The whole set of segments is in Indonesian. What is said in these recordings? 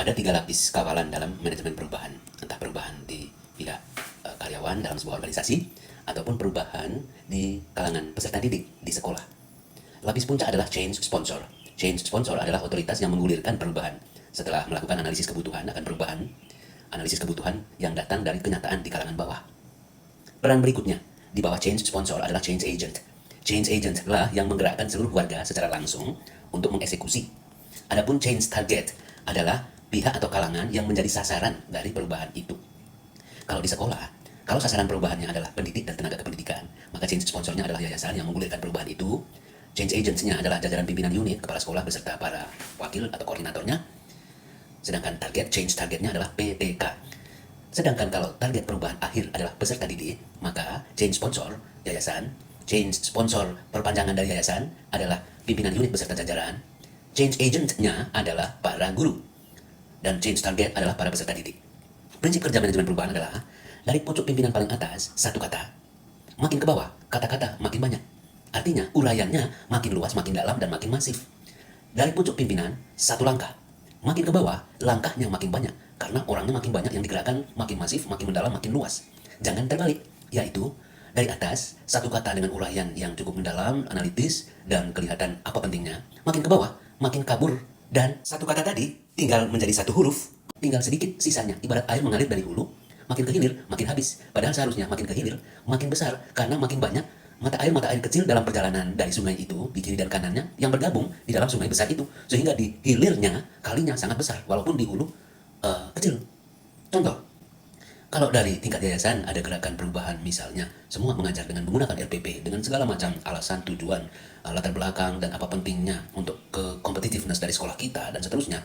Ada 3 lapis kawalan dalam manajemen perubahan, entah perubahan di pihak karyawan dalam sebuah organisasi, ataupun perubahan di kalangan peserta didik di sekolah. Lapis puncak adalah change sponsor. Change sponsor adalah otoritas yang menggulirkan perubahan setelah melakukan analisis kebutuhan akan perubahan, analisis kebutuhan yang datang dari kenyataan di kalangan bawah. Peran berikutnya di bawah change sponsor adalah change agent. Change agent lah yang menggerakkan seluruh warga secara langsung untuk mengeksekusi. Adapun change target adalah pihak atau kalangan yang menjadi sasaran dari perubahan itu. Kalau di sekolah, kalau sasaran perubahannya adalah pendidik dan tenaga kependidikan, maka change sponsornya adalah yayasan yang menggulirkan perubahan itu. Change agentsnya adalah jajaran pimpinan unit, kepala sekolah beserta para wakil atau koordinatornya. Sedangkan change targetnya adalah PTK. Sedangkan kalau target perubahan akhir adalah peserta didik, maka change sponsor yayasan, change sponsor perpanjangan dari yayasan adalah pimpinan unit beserta jajaran. Change agentnya adalah para guru. Dan change target adalah para peserta didik. Prinsip kerja manajemen perubahan adalah dari pucuk pimpinan paling atas, satu kata. Makin ke bawah, kata-kata makin banyak. Artinya, uraiannya makin luas, makin dalam, dan makin masif. Dari pucuk pimpinan, satu langkah. Makin ke bawah, langkahnya makin banyak. Karena orangnya makin banyak yang digerakkan, makin masif, makin mendalam, makin luas. Jangan terbalik, yaitu dari atas, satu kata dengan uraian yang cukup mendalam, analitis, dan kelihatan apa pentingnya. Makin ke bawah, makin kabur. Dan satu kata tadi tinggal menjadi satu huruf, tinggal sedikit sisanya. Ibarat air mengalir dari hulu, makin ke hilir, makin habis. Padahal seharusnya makin ke hilir, makin besar, karena makin banyak mata air kecil dalam perjalanan dari sungai itu, di kiri dan kanannya, yang bergabung di dalam sungai besar itu. Sehingga di hilirnya, kalinya sangat besar, walaupun di hulu kecil. Contoh, kalau dari tingkat yayasan ada gerakan perubahan misalnya, semua mengajar dengan menggunakan RPP, dengan segala macam alasan, tujuan, latar belakang, dan apa pentingnya untuk ke competitiveness dari sekolah kita, dan seterusnya.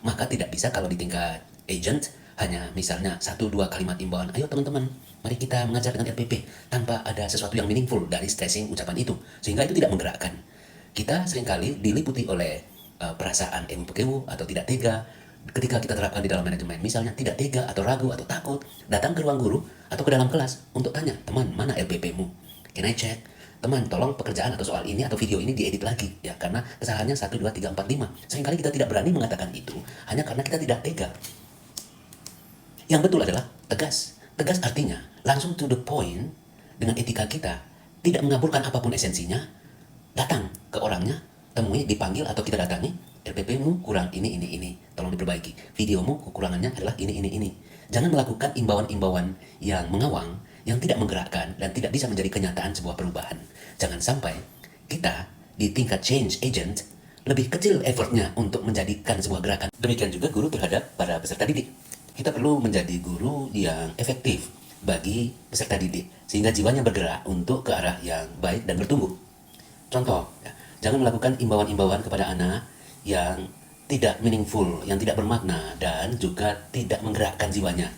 Maka tidak bisa kalau di tingkat agent, hanya misalnya 1-2 kalimat imbauan, ayo teman-teman, mari kita mengajar dengan RPP, tanpa ada sesuatu yang meaningful dari stressing ucapan itu. Sehingga itu tidak menggerakkan. Kita seringkali diliputi oleh perasaan empukeu atau tidak tega, ketika kita terapkan di dalam manajemen, misalnya tidak tega atau ragu atau takut datang ke ruang guru atau ke dalam kelas untuk tanya, teman, mana RPP-mu? Can I check? Teman, tolong pekerjaan atau soal ini atau video ini diedit lagi, ya, karena kesalahannya 1, 2, 3, 4, 5. Seringkali kita tidak berani mengatakan itu hanya karena kita tidak tega. Yang betul adalah tegas. Tegas artinya langsung to the point dengan etika kita, tidak mengaburkan apapun esensinya, datang ke orangnya, temui, dipanggil atau kita datangi, RPP-mu kurang ini, tolong diperbaiki. Videomu kekurangannya adalah ini. Jangan melakukan imbauan-imbauan yang mengawang, yang tidak menggerakkan, dan tidak bisa menjadi kenyataan sebuah perubahan. Jangan sampai kita di tingkat change agent lebih kecil effortnya untuk menjadikan sebuah gerakan. Demikian juga guru terhadap para peserta didik. Kita perlu menjadi guru yang efektif bagi peserta didik, sehingga jiwanya bergerak untuk ke arah yang baik dan bertumbuh. Contoh, ya, jangan melakukan imbauan-imbauan kepada anak yang tidak meaningful, yang tidak bermakna, dan juga tidak menggerakkan jiwanya.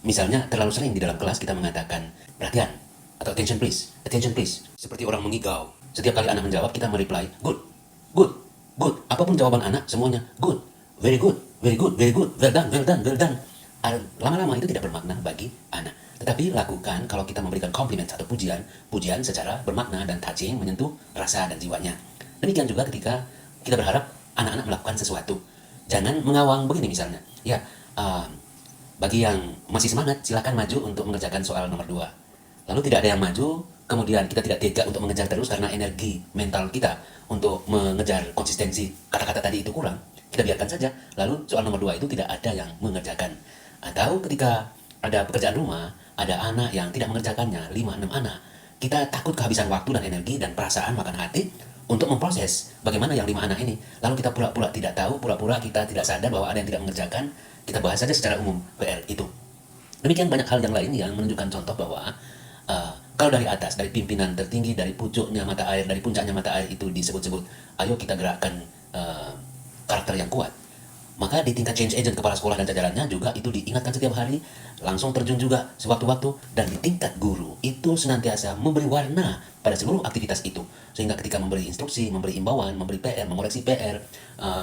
Misalnya, terlalu sering di dalam kelas kita mengatakan, perhatian, atau attention please, seperti orang mengigau. Setiap kali anak menjawab, kita mereply, good, good, good. Apapun jawaban anak, semuanya good, very good, very good, very good, well done. Lama-lama itu tidak bermakna bagi anak. Tetapi lakukan kalau kita memberikan compliment atau pujian secara bermakna dan touching, menyentuh rasa dan jiwanya. Demikian juga ketika kita berharap anak-anak melakukan sesuatu. Jangan mengawang begini misalnya. Ya, bagi yang masih semangat, silakan maju untuk mengerjakan soal nomor 2. Lalu tidak ada yang maju, kemudian kita tidak tega untuk mengejar terus karena energi mental kita untuk mengejar konsistensi kata-kata tadi itu kurang. Kita biarkan saja, lalu soal nomor 2 itu tidak ada yang mengerjakan. Atau ketika ada pekerjaan rumah, ada anak yang tidak mengerjakannya, 5-6 anak. Kita takut kehabisan waktu dan energi dan perasaan makan hati untuk memproses bagaimana yang 5 anak ini. Lalu kita pura-pura tidak tahu, pura-pura kita tidak sadar bahwa ada yang tidak mengerjakan. Kita bahas saja secara umum PR itu. Demikian banyak hal yang lain yang menunjukkan contoh bahwa kalau dari atas, dari pimpinan tertinggi, dari pucuknya mata air, dari puncaknya mata air itu disebut-sebut, ayo kita gerakkan karakter yang kuat. Maka di tingkat change agent kepala sekolah dan jajarannya juga itu diingatkan setiap hari, langsung terjun juga sewaktu-waktu, dan di tingkat guru itu senantiasa memberi warna pada seluruh aktivitas itu. Sehingga ketika memberi instruksi, memberi imbauan, memberi PR, mengoreksi PR,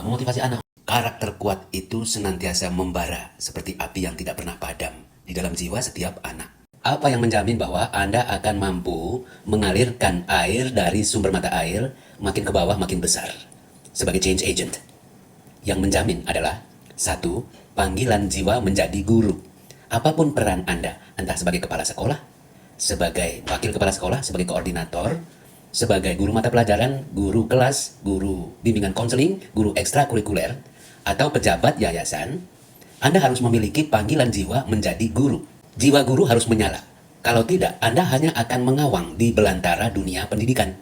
memotivasi anak, karakter kuat itu senantiasa membara seperti api yang tidak pernah padam di dalam jiwa setiap anak. Apa yang menjamin bahwa Anda akan mampu mengalirkan air dari sumber mata air makin ke bawah makin besar sebagai change agent? Yang menjamin adalah Satu, panggilan jiwa menjadi guru. Apapun peran Anda, entah sebagai kepala sekolah, sebagai wakil kepala sekolah, sebagai koordinator, sebagai guru mata pelajaran, guru kelas, guru bimbingan konseling, guru ekstrakurikuler, atau pejabat yayasan, Anda harus memiliki panggilan jiwa menjadi guru. Jiwa guru harus menyala. Kalau tidak, Anda hanya akan mengawang di belantara dunia pendidikan.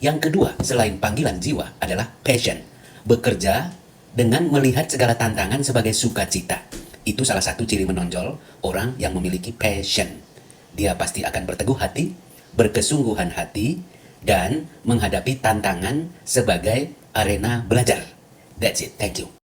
Yang kedua, selain panggilan jiwa adalah passion. Bekerja dengan melihat segala tantangan sebagai sukacita. Itu salah satu ciri menonjol orang yang memiliki passion. Dia pasti akan berteguh hati, berkesungguhan hati, dan menghadapi tantangan sebagai arena belajar. That's it. Thank you.